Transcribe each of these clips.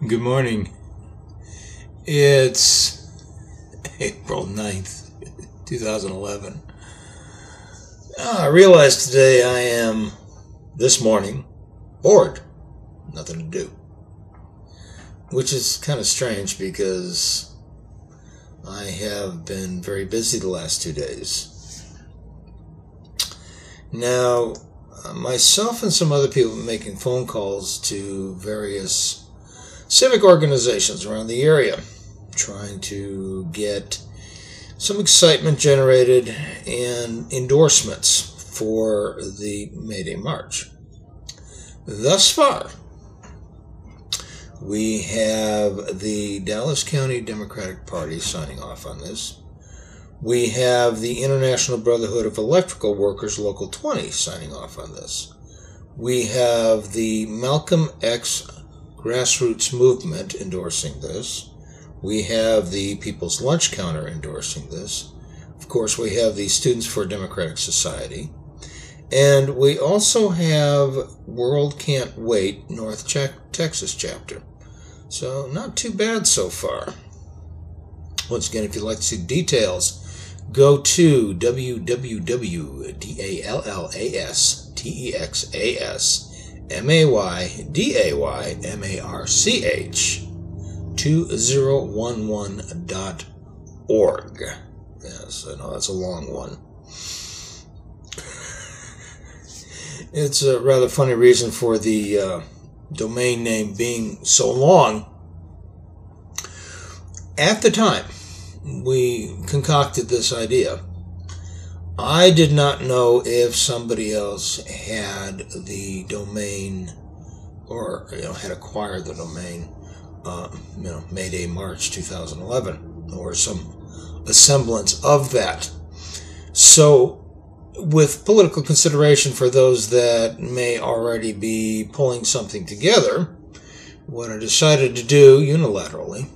Good morning. It's April 9th, 2011. I realized today I am, this morning, bored. Nothing to do. Which is kind of strange because I have been very busy the last 2 days. Now, myself and some other people have been making phone calls to various civic organizations around the area, trying to get some excitement generated and endorsements for the May Day March. Thus far, we have the Dallas County Democratic Party signing off on this. We have the International Brotherhood of Electrical Workers Local 20 signing off on this. We have the Malcolm X Grassroots Movement endorsing this. We have the People's Lunch Counter endorsing this. Of course, we have the Students for Democratic Society. And we also have World Can't Wait North Texas chapter. So not too bad so far. Once again, if you'd like to see details, go to www.DALLASTEXASMAYDAYMARCH 2011.org. Yes, I know that's a long one. It's a rather funny reason for the domain name being so long. At the time we concocted this idea, I did not know if somebody else had the domain or had acquired the domain May Day March 2011 or some semblance of that. So with political consideration for those that may already be pulling something together, what I decided to do unilaterally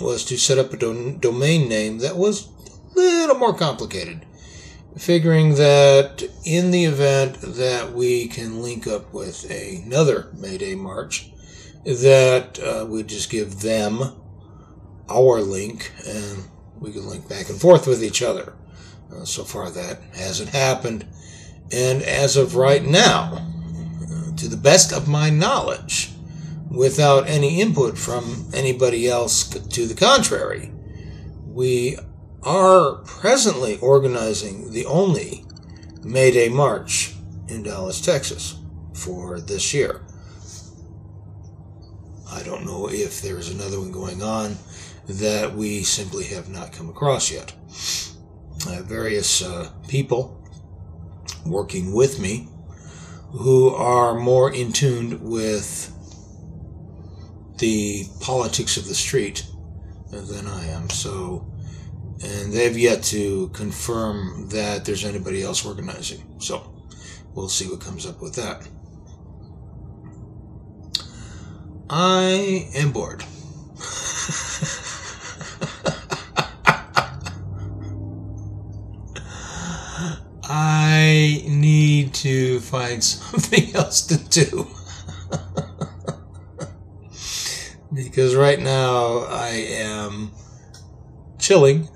was to set up a domain name that was a little more complicated, figuring that in the event that we can link up with another May Day March, that we'd just give them our link and we could link back and forth with each other. So far that hasn't happened, and as of right now, to the best of my knowledge, without any input from anybody else to the contrary, we are presently organizing the only May Day March in Dallas, Texas for this year. I don't know if there's another one going on that we simply have not come across yet. I have various people working with me who are more in tune with the politics of the street than I am. And they've yet to confirm that there's anybody else organizing. So we'll see what comes up with that. I am bored. I need to find something else to do. Because right now I am chilling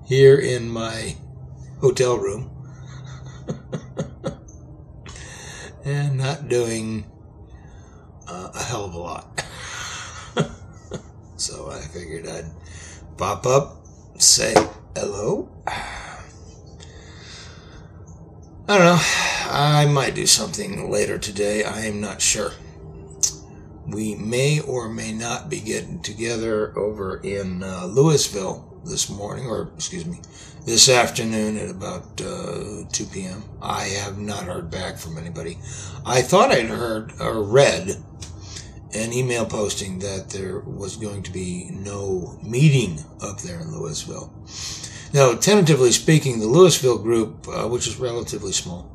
here in my hotel room and not doing a hell of a lot. So I figured I'd pop up, say hello. I don't know. I might do something later today. I am not sure. We may or may not be getting together over in Louisville this afternoon at about 2 p.m. I have not heard back from anybody. I thought I'd heard or read an email posting that there was going to be no meeting up there in Louisville. Now, tentatively speaking, the Louisville group, which is relatively small,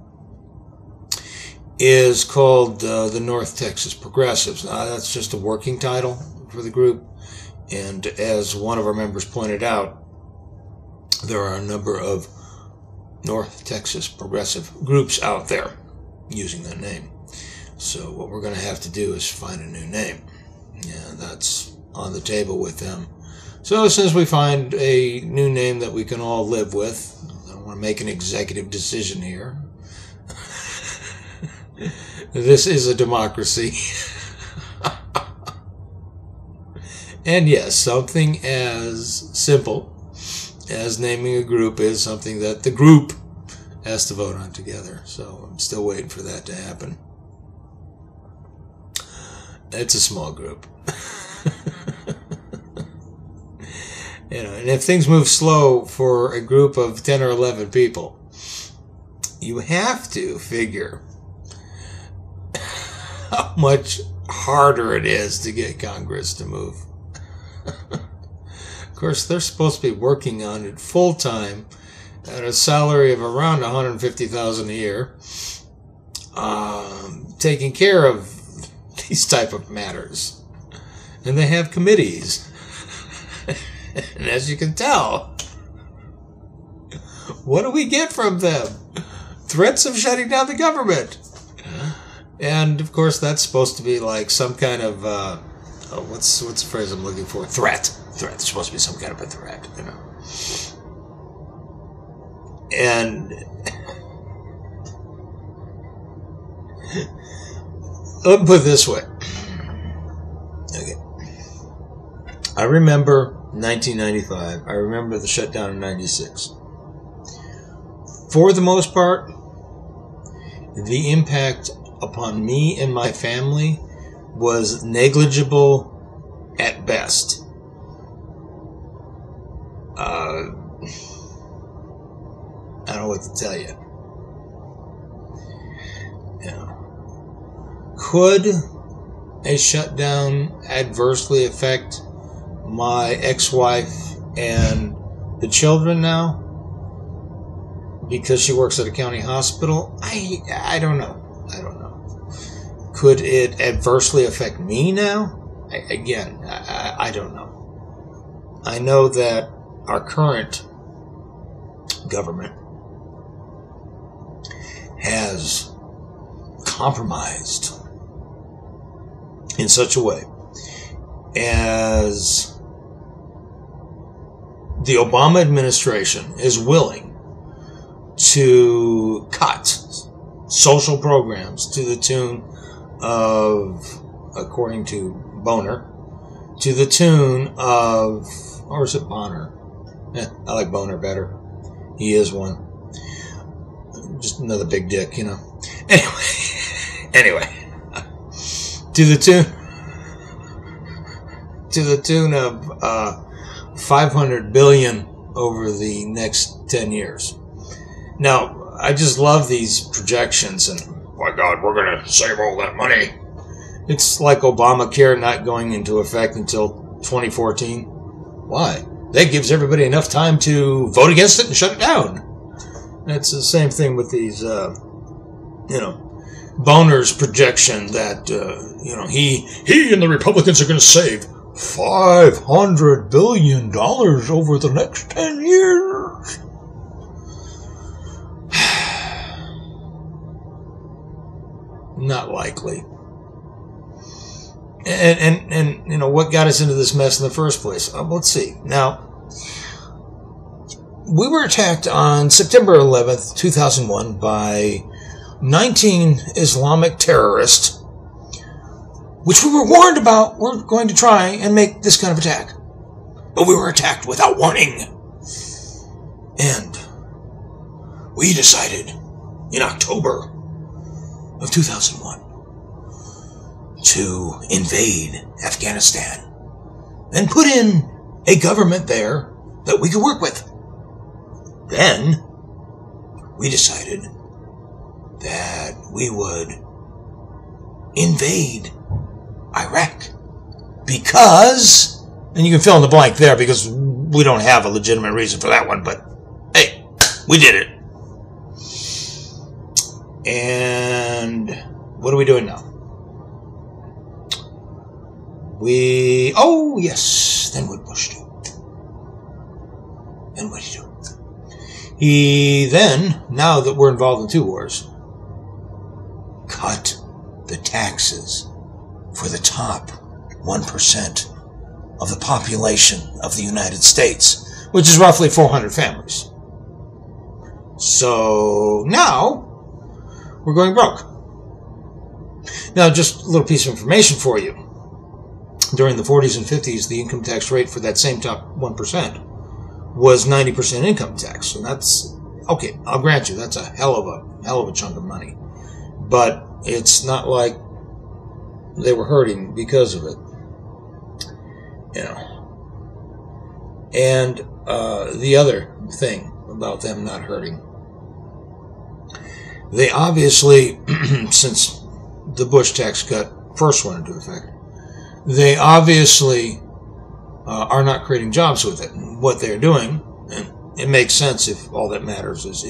is called the North Texas Progressives. Now, that's just a working title for the group. And as one of our members pointed out, there are a number of North Texas progressive groups out there using that name. So what we're going to have to do is find a new name. on the table with them. So since we find a new name that we can all live with, I don't want to make an executive decision here. This is a democracy. And yes, something as simple as naming a group is something that the group has to vote on together. So I'm still waiting for that to happen. It's a small group. And if things move slow for a group of 10 or 11 people, you have to figure how much harder it is to get Congress to move. Of course, they're supposed to be working on it full time at a salary of around $150,000 a year, taking care of these type of matters. And they have committees. And as you can tell, what do we get from them? Threats of shutting down the government. And of course, that's supposed to be like some kind of what's the phrase I'm looking for? Threat. It's supposed to be some kind of a threat, you know. And let me put it this way. Okay. I remember 1995. I remember the shutdown in 96. For the most part, the impact upon me and my family was negligible at best. I don't know what to tell you. Could a shutdown adversely affect my ex-wife and the children now because she works at a county hospital? I don't know. Could it adversely affect me now? I don't know. I know that our current government has compromised in such a way as the Obama administration is willing to cut social programs to the tune of, according to Boner, to the tune of, or is it Bonner? I like Boner better. He is one. Just another big dick, you know. Anyway, to the tune of $500 billion over the next 10 years. Now, I just love these projections, and my God, we're going to save all that money. It's like Obamacare not going into effect until 2014. Why? That gives everybody enough time to vote against it and shut it down. That's the same thing with these, Boner's projection that, he and the Republicans are going to save $500 billion over the next 10 years. Not likely. And what got us into this mess in the first place? Let's see. Now, we were attacked on September 11th, 2001 by 19 Islamic terrorists, which we were warned about were going to try and make this kind of attack. But we were attacked without warning. And we decided in October of 2001 to invade Afghanistan and put in a government there that we could work with. Then we decided that we would invade Iraq because, and you can fill in the blank there because we don't have a legitimate reason for that one, but hey, we did it. And what are we doing now? Oh yes, then what Bush do? Then what did he do? He then, now that we're involved in two wars, cut the taxes for the top 1% of the population of the United States, which is roughly 400 families. So now we're going broke. Now, just a little piece of information for you. During the 40s and 50s, the income tax rate for that same top 1% was 90% income tax. And that's, okay, I'll grant you, that's a hell of a chunk of money. But it's not like they were hurting because of it. You know. And the other thing about them not hurting, they obviously, since the Bush tax cut first went into effect, they obviously are not creating jobs with it. And what they're doing, and it makes sense if all that matters is,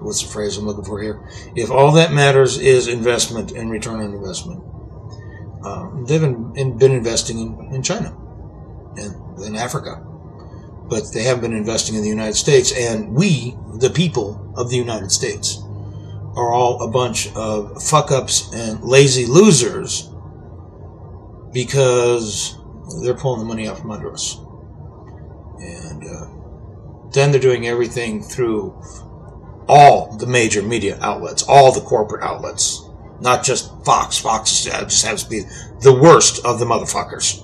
what's the phrase I'm looking for here? If all that matters is investment and return on investment, they've been investing in China and in Africa. But they haven't been investing in the United States. And we, the people of the United States, are all a bunch of fuck-ups and lazy losers because they're pulling the money out from under us. And then they're doing everything through all the major media outlets, all the corporate outlets, not just Fox. Fox just has to be the worst of the motherfuckers.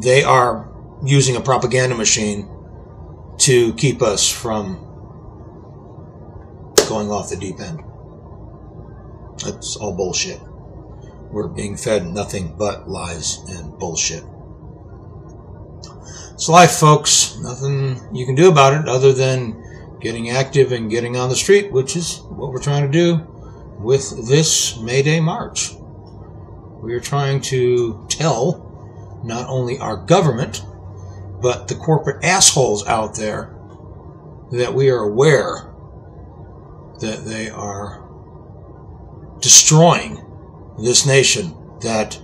They are using a propaganda machine to keep us from going off the deep end. That's all bullshit. We're being fed nothing but lies and bullshit. It's life, folks. Nothing you can do about it other than getting active and getting on the street, which is what we're trying to do with this May Day March. We are trying to tell not only our government, but the corporate assholes out there that we are aware that they are destroying this nation that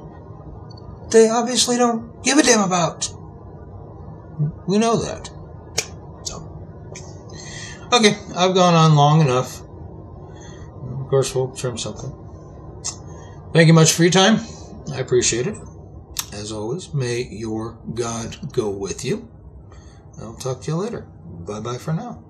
they obviously don't give a damn about. We know that. So, okay, I've gone on long enough. Of course, we'll trim something. Thank you much for your time. I appreciate it. As always, may your God go with you. I'll talk to you later. Bye-bye for now.